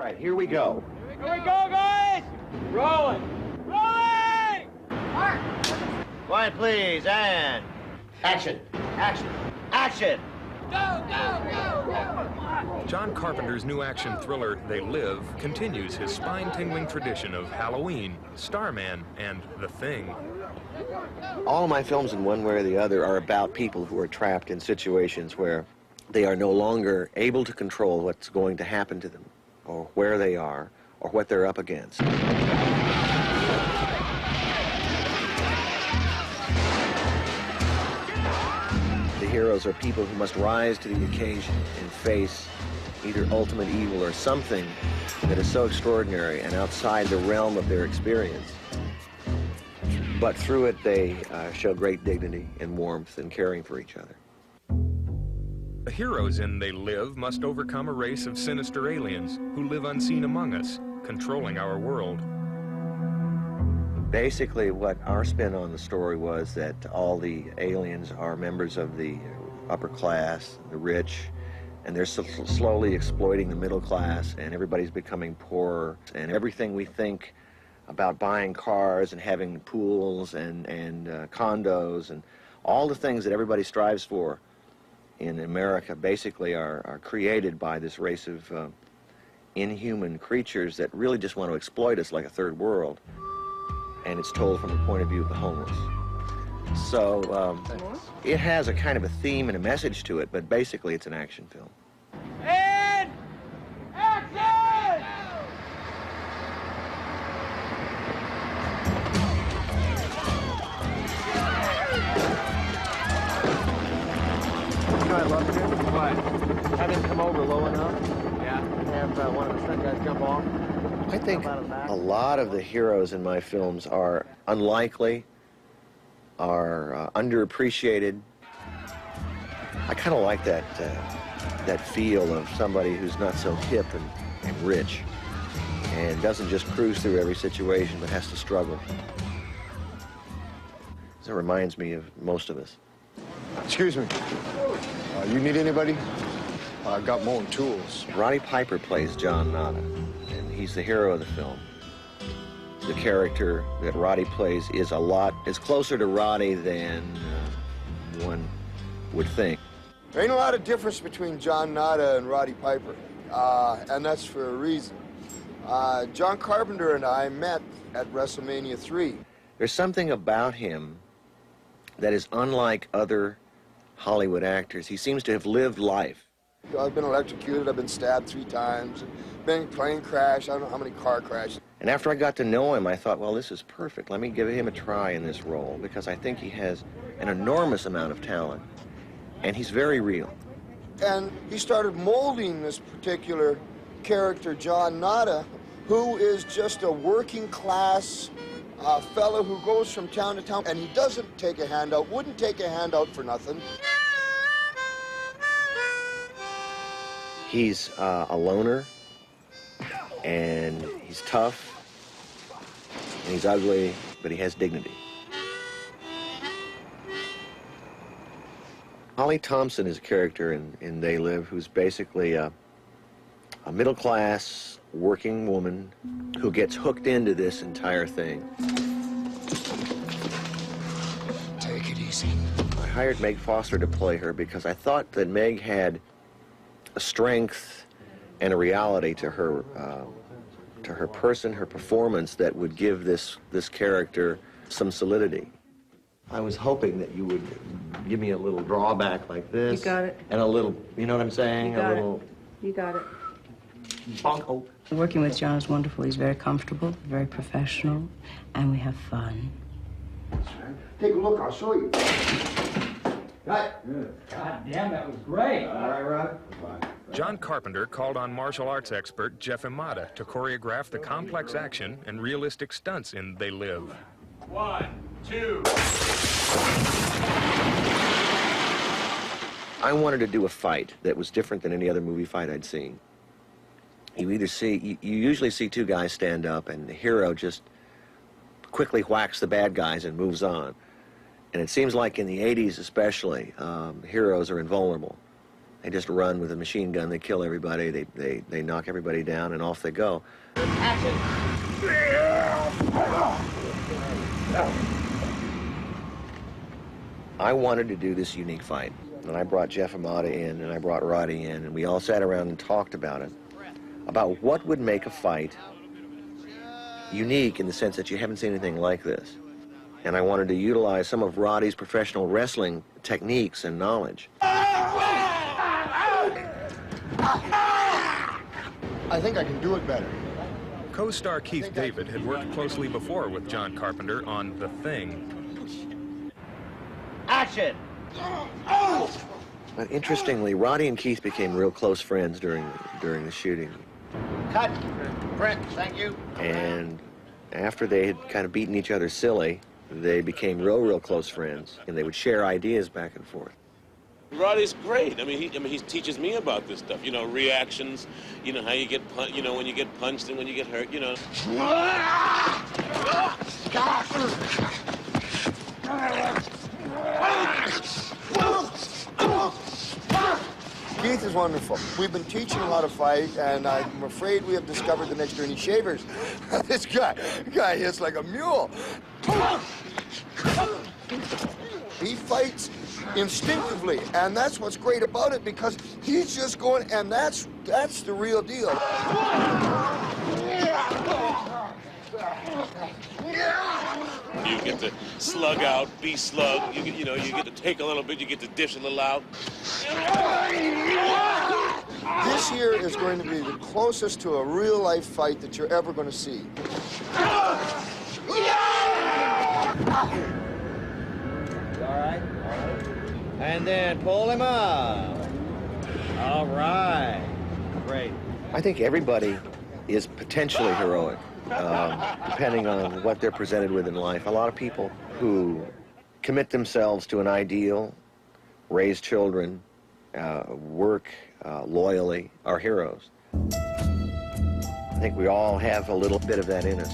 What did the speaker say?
right, here we go. Here we go, guys! Rolling! Rolling! Mark! Quiet, please, and action, action, action! Go, go, go, go! John Carpenter's new action thriller, They Live, continues his spine-tingling tradition of Halloween, Starman, and The Thing. All of my films, in one way or the other, are about people who are trapped in situations where they are no longer able to control what's going to happen to them, or where they are, or what they're up against. The heroes are people who must rise to the occasion and face either ultimate evil or something that is so extraordinary and outside the realm of their experience. But through it, they show great dignity and warmth in caring for each other. The heroes in They Live must overcome a race of sinister aliens who live unseen among us, controlling our world. Basically, what our spin on the story was that all the aliens are members of the upper class, the rich, and they're slowly exploiting the middle class, and everybody's becoming poorer, and everything we think about buying cars and having pools and condos and all the things that everybody strives for in America basically are created by this race of inhuman creatures that really just want to exploit us like a third world. And it's told from the point of view of the homeless. So it has a kind of a theme and a message to it, but basically it's an action film. And action! You know, I love it. What? Have him come over low enough. Yeah. And have one of the stunt guys jump off. I think a lot of the heroes in my films are unlikely, are underappreciated. I kind of like that feel of somebody who's not so hip and rich and doesn't just cruise through every situation but has to struggle. That reminds me of most of us. Excuse me. You need anybody? I've got more tools. Roddy Piper plays John Nada, and he's the hero of the film. The character that Roddy plays is closer to Roddy than one would think. There ain't a lot of difference between John Nada and Roddy Piper, and that's for a reason. John Carpenter and I met at WrestleMania 3. There's something about him that is unlike other Hollywood actors. He seems to have lived life. I've been electrocuted, I've been stabbed 3 times, been in a plane crash, I don't know how many car crashes. And after I got to know him, I thought, well, this is perfect. Let me give him a try in this role, because I think he has an enormous amount of talent, and he's very real. And he started molding this particular character, John Nada, who is just a working class fellow who goes from town to town, and he doesn't take a handout, wouldn't take a handout for nothing. He's a loner, and he's tough, and he's ugly, but he has dignity. Holly Thompson is a character in They Live who's basically a middle-class working woman who gets hooked into this entire thing. Take it easy. I hired Meg Foster to play her because I thought that Meg had a strength and a reality to her person, her performance, that would give this character some solidity. I was hoping that you would give me a little drawback like this. You got it. And a little, you know what I'm saying? You got a little. You got it. Bonk. Working with John is wonderful. He's very comfortable, very professional, and we have fun. Take a look, I'll show you. Right. God damn, that was great. All right, Rod. John Carpenter called on martial arts expert Jeff Imada to choreograph the complex action and realistic stunts in They Live. 1, 2. I wanted to do a fight that was different than any other movie fight I'd seen. You usually see 2 guys stand up, and the hero just quickly whacks the bad guys and moves on. And it seems like in the 80s especially, heroes are invulnerable. They just run with a machine gun, they kill everybody, they knock everybody down, and off they go. I wanted to do this unique fight, and I brought Jeff Amata in, and I brought Roddy in, and we all sat around and talked about it, about what would make a fight unique in the sense that you haven't seen anything like this. And I wanted to utilize some of Roddy's professional wrestling techniques and knowledge. I think I can do it better. Co-star Keith David had worked closely before with John Carpenter on The Thing. Action! But interestingly, Roddy and Keith became real close friends during the shooting. Cut. Print. Thank you. And after they had kind of beaten each other silly, they became real close friends, and they would share ideas back and forth. Roddy's great. I mean, he teaches me about this stuff. You know, reactions. You know how you get you know, when you get punched and when you get hurt. You know. Keith is wonderful. We've been teaching a lot of fight, and I'm afraid we have discovered the next door any shavers. This guy hits like a mule. He fights instinctively, and that's what's great about it, because he's just going, and that's the real deal. You get to slug out, be slug. You know, you get to take a little bit. You get to dish a little out. This here is going to be the closest to a real-life fight that you're ever going to see. All right. And then pull him up. All right. Great. I think everybody is potentially heroic, depending on what they're presented with in life. A lot of people who commit themselves to an ideal, raise children, work loyally, are heroes. I think we all have a little bit of that in us.